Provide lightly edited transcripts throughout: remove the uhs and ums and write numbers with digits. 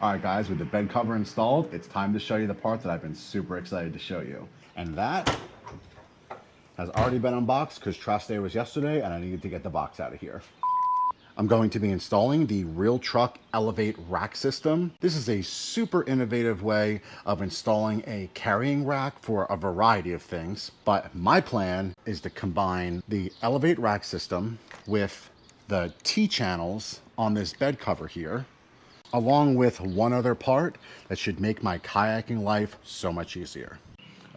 All right, guys, with the bed cover installed, it's time to show you the part that I've been super excited to show you. And that has already been unboxed because trash day was yesterday and I needed to get the box out of here. I'm going to be installing the RealTruck Elevate Rack system. This is a super innovative way of installing a carrying rack for a variety of things, but my plan is to combine the Elevate Rack system with the T-channels on this bed cover here, along with one other part that should make my kayaking life so much easier.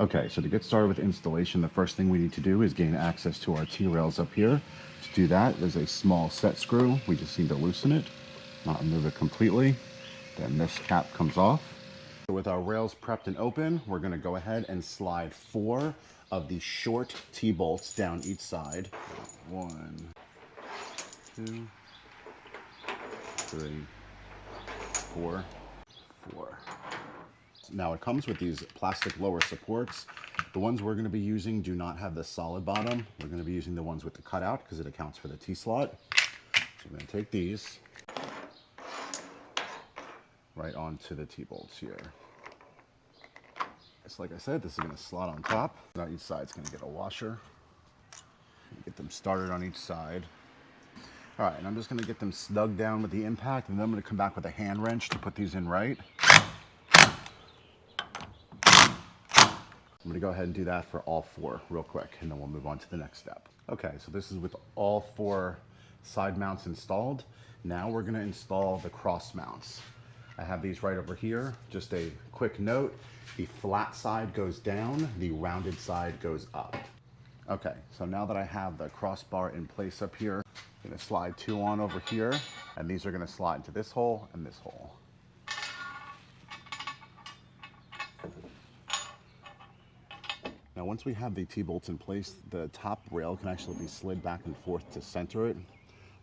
Okay, so to get started with installation, the first thing we need to do is gain access to our T-rails up here. To do that, there's a small set screw. We just need to loosen it, not remove it completely. Then this cap comes off. So with our rails prepped and open, we're gonna go ahead and slide 4 of the short T-bolts down each side. 1, 2, 3, 4. Now it comes with these plastic lower supports. The ones we're going to be using do not have the solid bottom. We're going to be using the ones with the cutout because it accounts for the T-slot. So I'm going to take these right onto the T-bolts here. It's like I said, this is going to slot on top. Now each side's going to get a washer. Get them started on each side. All right, and I'm just going to get them snug down with the impact, and then I'm going to come back with a hand wrench to put these in right. I'm going to go ahead and do that for all 4 real quick, and then we'll move on to the next step. Okay, so this is with all 4 side mounts installed. Now we're going to install the cross mounts. I have these right over here. Just a quick note, the flat side goes down, the rounded side goes up. Okay, so now that I have the crossbar in place up here, I'm going to slide 2 on over here, and these are going to slide into this hole and this hole. Now once we have the T-bolts in place, the top rail can actually be slid back and forth to center it.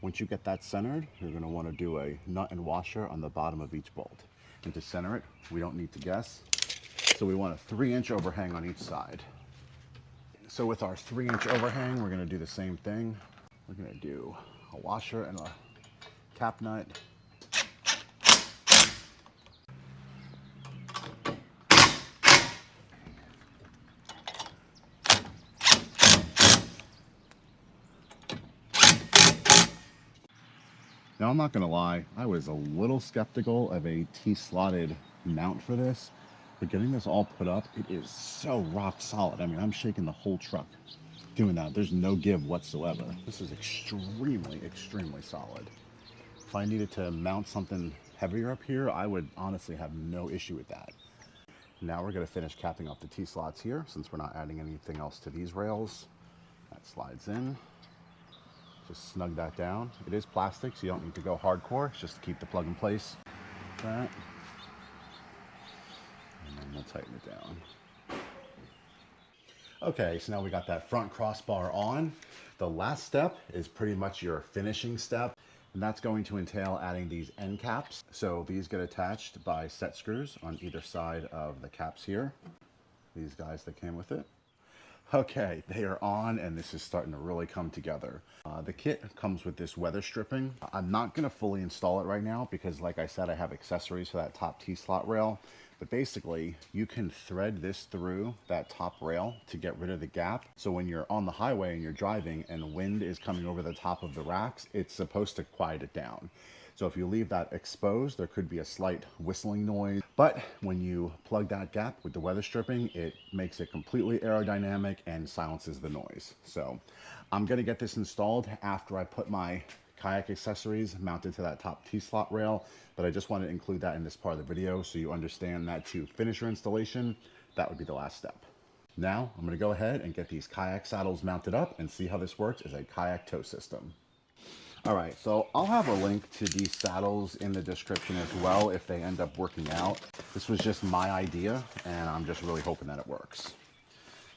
Once you get that centered, you're going to want to do a nut and washer on the bottom of each bolt. And to center it, we don't need to guess. So we want a 3-inch overhang on each side. So with our 3-inch overhang, we're going to do the same thing. We're going to do a washer and a cap nut. Now I'm not going to lie, I was a little skeptical of a T-slotted mount for this, but getting this all put up, it is so rock solid. I mean, I'm shaking the whole truck doing that. There's no give whatsoever. This is extremely, extremely solid. If I needed to mount something heavier up here, I would honestly have no issue with that. Now we're going to finish capping off the T-slots here, since we're not adding anything else to these rails. That slides in. Just snug that down. It is plastic, so you don't need to go hardcore. It's just to keep the plug in place. That. And then we'll tighten it down. Okay, so now we got that front crossbar on. The last step is pretty much your finishing step, and that's going to entail adding these end caps. So these get attached by set screws on either side of the caps here. These guys that came with it. Okay, they are on, and this is starting to really come together. The kit comes with this weather stripping. I'm not going to fully install it right now because, like I said, I have accessories for that top T-slot rail. But basically, you can thread this through that top rail to get rid of the gap. So when you're on the highway and you're driving and wind is coming over the top of the racks, it's supposed to quiet it down. So if you leave that exposed, there could be a slight whistling noise. But when you plug that gap with the weather stripping, it makes it completely aerodynamic and silences the noise. So I'm going to get this installed after I put my kayak accessories mounted to that top T-slot rail. But I just want to include that in this part of the video so you understand that to finish your installation, that would be the last step. Now I'm going to go ahead and get these kayak saddles mounted up and see how this works as a kayak tow system. All right, so I'll have a link to these saddles in the description as well if they end up working out. This was just my idea, and I'm just really hoping that it works.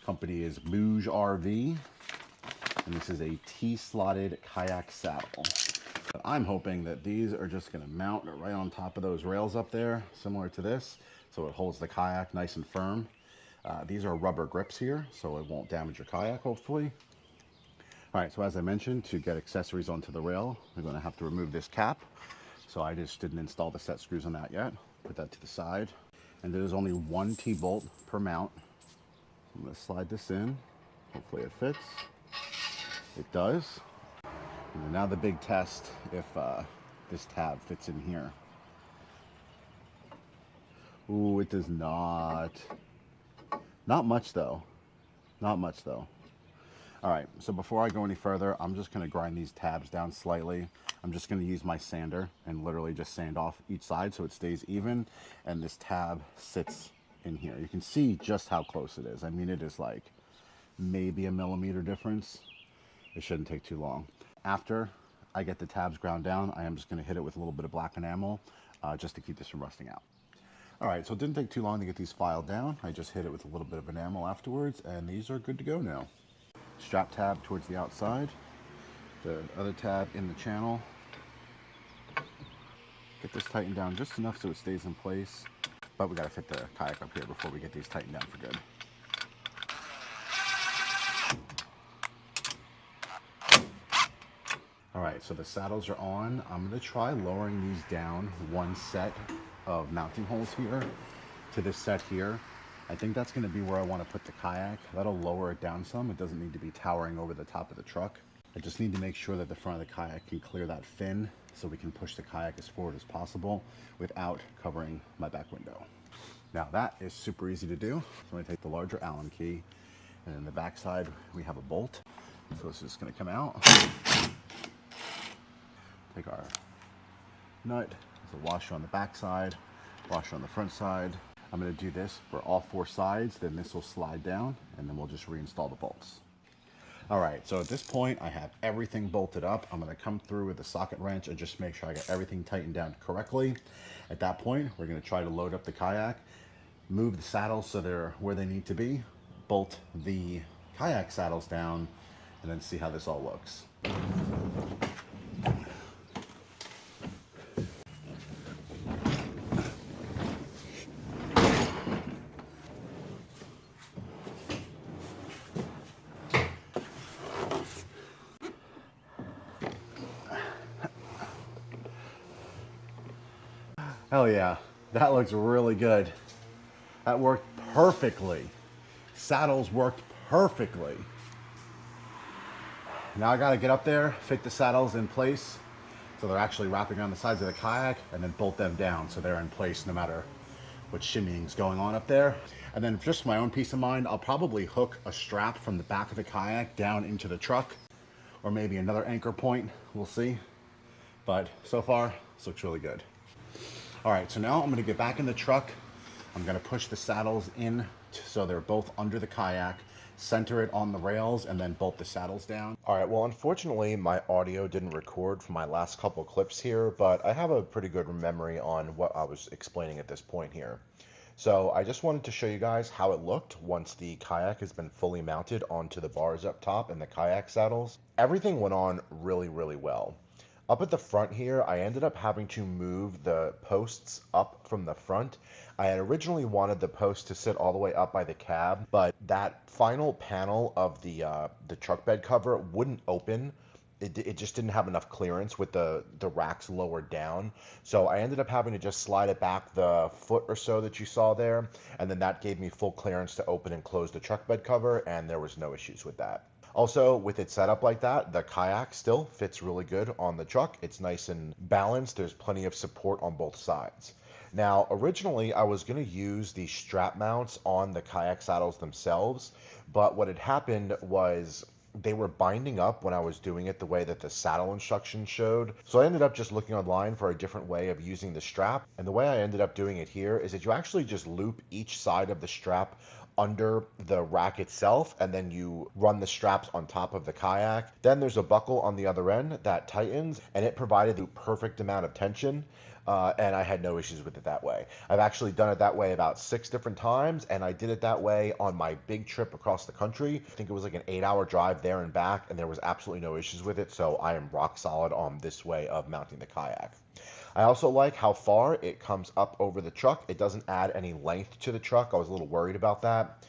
Company is Bouge RV, and this is a T-slotted kayak saddle. But I'm hoping that these are just gonna mount right on top of those rails up there, similar to this, so it holds the kayak nice and firm. These are rubber grips here, so it won't damage your kayak, hopefully. All right, so as I mentioned, to get accessories onto the rail, we're going to have to remove this cap. So I just didn't install the set screws on that yet. Put that to the side. And there's only one T-bolt per mount. I'm going to slide this in. Hopefully it fits. It does. And now the big test if this tab fits in here. Ooh, it does not. Not much though. Not much though. All right, so before I go any further, I'm just gonna grind these tabs down slightly. I'm just gonna use my sander and literally just sand off each side so it stays even, and this tab sits in here. You can see just how close it is. I mean, it is like maybe a millimeter difference. It shouldn't take too long. After I get the tabs ground down, I am just gonna hit it with a little bit of black enamel just to keep this from rusting out. All right, so it didn't take too long to get these filed down. I just hit it with a little bit of enamel afterwards, and these are good to go now. Strap tab towards the outside, the other tab in the channel. Get this tightened down just enough so it stays in place, but we gotta fit the kayak up here before we get these tightened down for good. All right, so the saddles are on. I'm gonna try lowering these down one set of mounting holes here to this set here. I think that's gonna be where I wanna put the kayak. That'll lower it down some. It doesn't need to be towering over the top of the truck. I just need to make sure that the front of the kayak can clear that fin so we can push the kayak as forward as possible without covering my back window. Now that is super easy to do. So I'm gonna take the larger Allen key, and in the back side we have a bolt. So it's just gonna come out. Take our nut, there's a washer on the back side, washer on the front side. I'm gonna do this for all four sides, then this will slide down, and then we'll just reinstall the bolts. All right, so at this point, I have everything bolted up. I'm gonna come through with a socket wrench and just make sure I got everything tightened down correctly. At that point, we're gonna try to load up the kayak, move the saddles so they're where they need to be, bolt the kayak saddles down, and then see how this all looks. Hell yeah, that looks really good. That worked perfectly. Saddles worked perfectly. Now I gotta get up there, fit the saddles in place so they're actually wrapping around the sides of the kayak, and then bolt them down so they're in place no matter what shimmying's going on up there. And then just for my own peace of mind, I'll probably hook a strap from the back of the kayak down into the truck, or maybe another anchor point, we'll see. But so far, this looks really good. All right, so now I'm gonna get back in the truck. I'm gonna push the saddles in so they're both under the kayak, center it on the rails, and then bolt the saddles down. All right, well, unfortunately, my audio didn't record for my last couple clips here, but I have a pretty good memory on what I was explaining at this point here. So I just wanted to show you guys how it looked once the kayak has been fully mounted onto the bars up top and the kayak saddles. Everything went on really, really well. Up at the front here, I ended up having to move the posts up from the front. I had originally wanted the post to sit all the way up by the cab, but that final panel of the truck bed cover wouldn't open. It just didn't have enough clearance with the racks lowered down. So I ended up having to just slide it back the foot or so that you saw there, and then that gave me full clearance to open and close the truck bed cover, and there was no issues with that. Also, with it set up like that, the kayak still fits really good on the truck. It's nice and balanced. There's plenty of support on both sides. Now, originally, I was going to use the strap mounts on the kayak saddles themselves, but what had happened was they were binding up when I was doing it the way that the saddle instructions showed. So I ended up just looking online for a different way of using the strap. And the way I ended up doing it here is that you actually just loop each side of the strap under the rack itself, and then you run the straps on top of the kayak. Then there's a buckle on the other end that tightens, and it provided the perfect amount of tension. And I had no issues with it that way. I've actually done it that way about 6 different times, and I did it that way on my big trip across the country. I think it was like an 8-hour drive there and back, and there was absolutely no issues with it, so I am rock solid on this way of mounting the kayak. I also like how far it comes up over the truck. It doesn't add any length to the truck. I was a little worried about that.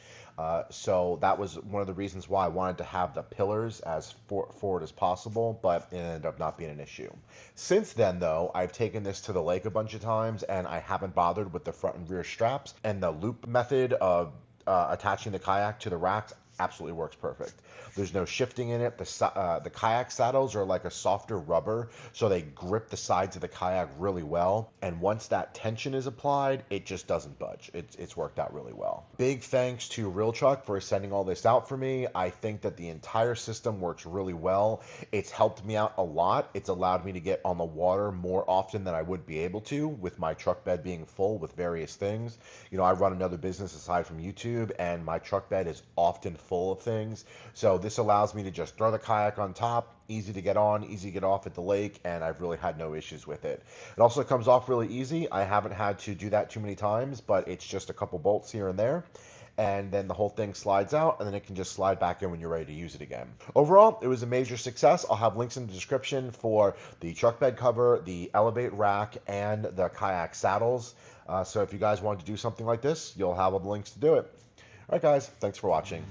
So that was one of the reasons why I wanted to have the pillars as forward as possible, but it ended up not being an issue. Since then, though, I've taken this to the lake a bunch of times, and I haven't bothered with the front and rear straps, and the loop method of attaching the kayak to the racks absolutely works perfect. There's no shifting in it. The kayak saddles are like a softer rubber, so they grip the sides of the kayak really well. And once that tension is applied, it just doesn't budge. It's worked out really well. Big thanks to RealTruck for sending all this out for me. I think that the entire system works really well. It's helped me out a lot. It's allowed me to get on the water more often than I would be able to, with my truck bed being full with various things. You know, I run another business aside from YouTube, and my truck bed is often full of things. So this allows me to just throw the kayak on top, easy to get on, easy to get off at the lake, and I've really had no issues with it. It also comes off really easy. I haven't had to do that too many times, but it's just a couple bolts here and there. And then the whole thing slides out, and then it can just slide back in when you're ready to use it again. Overall, it was a major success. I'll have links in the description for the truck bed cover, the Elevate rack, and the kayak saddles. So if you guys want to do something like this, you'll have all the links to do it. All right, guys, thanks for watching.